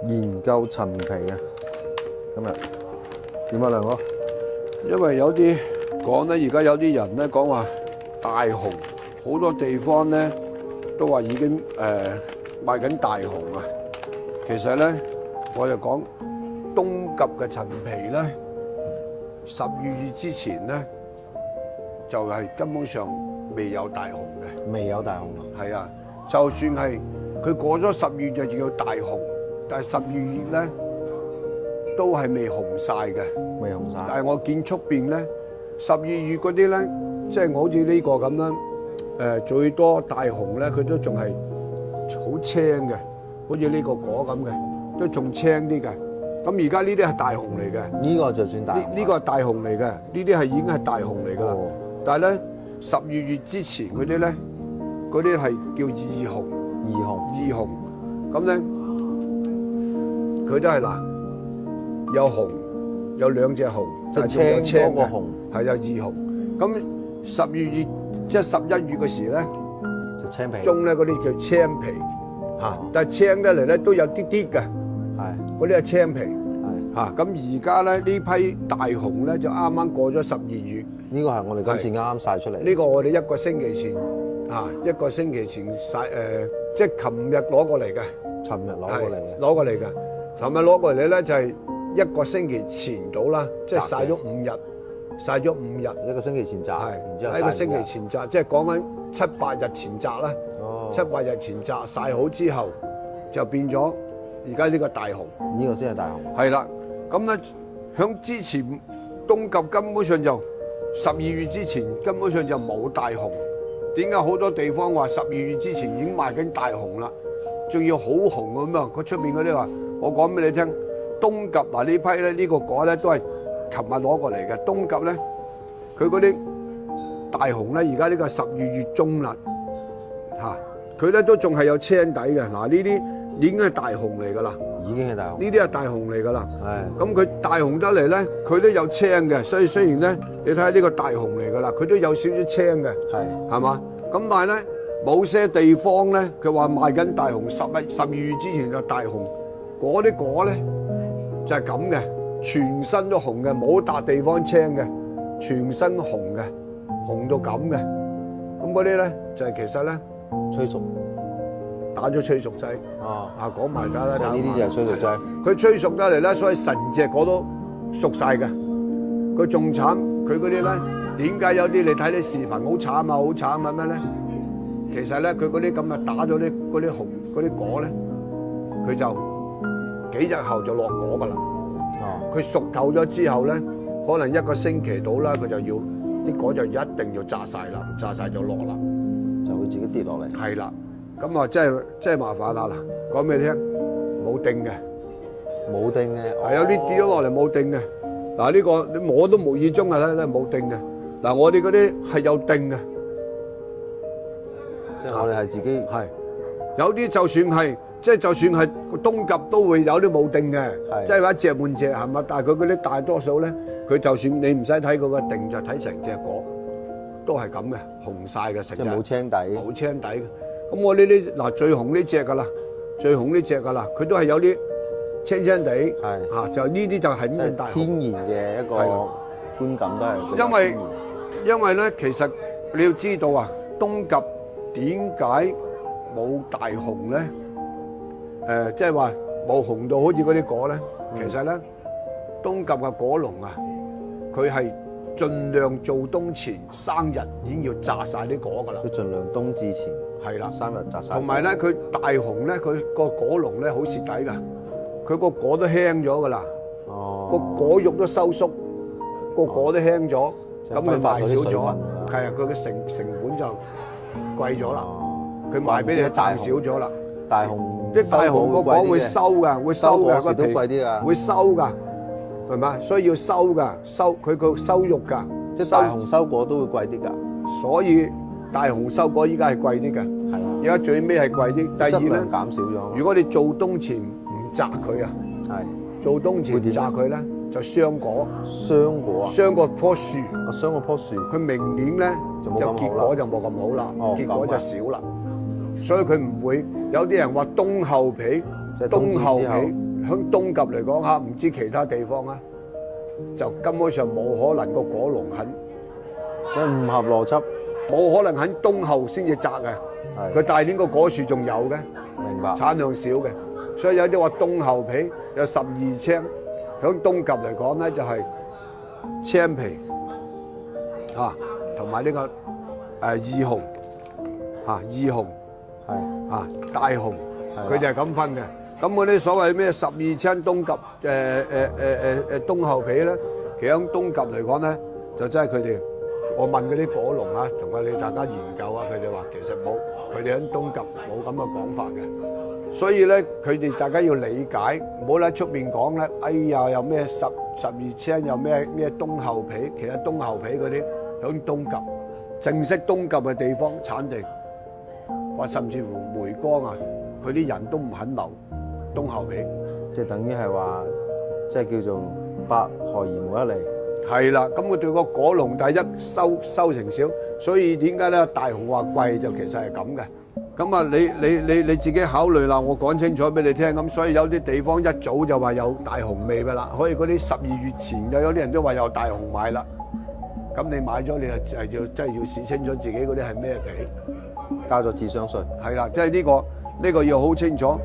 研究陳皮啊，今日點啊，亮哥？因為有啲講咧，而家有啲人咧講話大紅，好多地方咧都話已經賣緊大紅啊。其實咧，我就講冬及嘅陳皮咧，12月之前咧就係根本上未有大紅嘅。未有大紅啊？係啊，就算係佢過咗12月就要大紅，但係12月咧都係未紅晒嘅。未紅晒。但係我見出邊咧，12月嗰啲咧，即係我好似呢個咁啦，最多大紅咧，佢都仲係好青嘅，好似呢個果咁嘅，都仲青啲嘅。咁而家呢啲係大紅嚟嘅，呢個就算大紅。呢個係大紅嚟嘅，呢啲係已經係大紅嚟㗎啦。哦但係咧12月之前嗰啲咧，嗰啲係叫二紅。二紅，咁咧佢都係嗱，有紅，有兩隻紅，但係仲有青嘅，係有二紅。咁12月即係11月嘅時咧，就青皮。中咧嗰啲叫青皮嚇，但係青得嚟咧都有啲啲嘅，係嗰啲係青皮係。嚇。咁而家咧呢批大紅咧就啱啱過咗12月，呢個係我哋今次啱啱曬出嚟。呢個我哋一個星期前一個星期前曬即係琴日攞過嚟嘅。尋日攞過嚟嘅。攞過嚟嘅，琴日攞過嚟咧就係一個星期前到啦，即係曬咗5日，曬咗5日。一個星期前摘，然之後一個星期前摘，即係講緊7、8日前摘啦。哦。 7、8日前摘曬好之後，就變咗而家呢個大紅。呢個先係大紅。係啦，咁咧響之前冬及根本上就12月之前根本上就冇大紅。點解好多地方話12月之前已經賣緊大紅啦？仲要好紅咁啊！佢出面嗰啲話，我講俾你聽，冬及嗱呢批咧，呢個果咧都係琴日攞過嚟嘅。冬及咧，佢嗰啲大紅咧，而家呢個12月中啦，佢咧都仲係有青底嘅。嗱呢啲已經係大紅嚟㗎啦，已經係大紅。呢啲係大紅嚟㗎啦。係。咁佢大紅得嚟咧，佢都有青嘅，所以雖然咧，你睇下呢個大紅嚟㗎啦，佢都有少少青嘅，係嘛？咁但係咧，某些地方咧，佢話賣緊大紅，12月之前就大紅，嗰啲果咧就係咁嘅，全身都紅嘅，冇笪地方青嘅，全身紅嘅，紅到咁嘅。咁嗰啲咧就係其實咧催熟，打咗催熟劑。哦。講埋得啦。呢啲就係催熟劑。佢催熟得嚟咧，所以成隻果都熟晒嘅。佢仲慘，佢嗰啲咧點解有啲你睇啲視頻好慘啊，好慘啊咩咧？其實咧，佢嗰啲咁啊打咗啲嗰啲紅嗰啲果咧，佢就幾日後就落果噶啦。哦。佢熟透咗之後咧，可能1個星期到啦，佢就要啲果就一定要榨晒啦，唔榨晒就落啦，就會自己跌落嚟。係啦，咁啊真係麻煩啦嗱，講俾你聽，冇定嘅，冇定嘅。係有啲跌咗落嚟冇定嘅。嗱呢個你摸都無意中啊咧冇定嘅。嗱我哋嗰啲係有定嘅。即係我哋係自己係有啲就算係即係就算係冬及都會有啲冇定嘅，即係話一隻半隻係嘛？但係佢嗰啲大多數咧，佢就算你唔使睇佢個定，就睇成隻果都係咁嘅，紅晒嘅成隻。即係冇青底。冇青底嘅。咁我呢啲嗱最紅呢隻㗎啦，最紅呢隻㗎啦，佢都係有啲青青地。係。嚇就呢啲就係咁大紅。天然嘅一個觀感都係。因為咧，其實你要知道啊，冬及點解冇大紅咧？即係話冇紅到好似嗰啲果咧。其實咧，冬及嘅果農啊，佢係盡量做冬前生日已經要摘晒啲果㗎啦。佢盡量冬至前係啦，生日摘晒。同埋咧，佢大紅咧，佢個果農咧好蝕底㗎，佢個果都輕咗㗎啦。哦。個果肉都收縮，個果都輕咗。咁佢賣少咗，係啊，佢嘅成本就貴咗啦。佢賣俾你賺少咗啦。大紅啲大紅個果會收㗎，會收㗎個皮，貴啲㗎，會收㗎，係咪？所以要收㗎，收佢個收肉㗎。即係大紅收果都會貴啲㗎。所以大紅收果依家係貴啲嘅。係啊。而家最尾係貴啲。第二咧，減少咗。如果你做冬前唔摘佢啊，係做冬前唔摘佢咧，就傷果。傷果啊！傷過棵樹。傷過棵樹。佢明年咧就結果就冇咁好啦，結果就少啦。所以佢唔會有啲人話冬後皮，冬後皮響東甲嚟講嚇，唔知其他地方啊，就根本上冇可能個果農肯，即係唔合邏輯。冇可能喺冬後先至摘嘅。係佢大年個果樹仲有嘅，明白。產量少嘅，所以有啲話冬後皮有12青，響東甲嚟講咧就係青皮啊，同埋呢個二紅啊，二紅係啊，大紅，係佢哋係咁分嘅。咁嗰啲所謂咩12青冬甲冬後皮咧，其實響東甲嚟講咧，就真係佢哋。我問嗰啲果農啊，同佢哋大家研究啊，佢哋話其實冇，佢哋喺東甲冇咁嘅講法嘅。所以咧，佢哋大家要理解，唔好喺出邊講咧。哎呀，有咩12青，有咩冬後皮，其實冬後皮嗰啲響東甲正式東甲嘅地方產地，或甚至乎梅江啊，佢啲人都唔肯留冬後皮，即係等於係話，即係叫做百害而無一利。係啦，咁佢對個果農第一收成少，所以點解咧大紅話貴就其實係咁嘅。咁啊，你自己考慮啦，我講清楚俾你聽。咁所以有啲地方一早就話有大紅味㗎啦，可以嗰啲12月前就有啲人都話有大紅買啦。咁你買咗你就真係要試清楚自己嗰啲係咩皮，交咗智商稅。係啦，即係呢個要好清楚。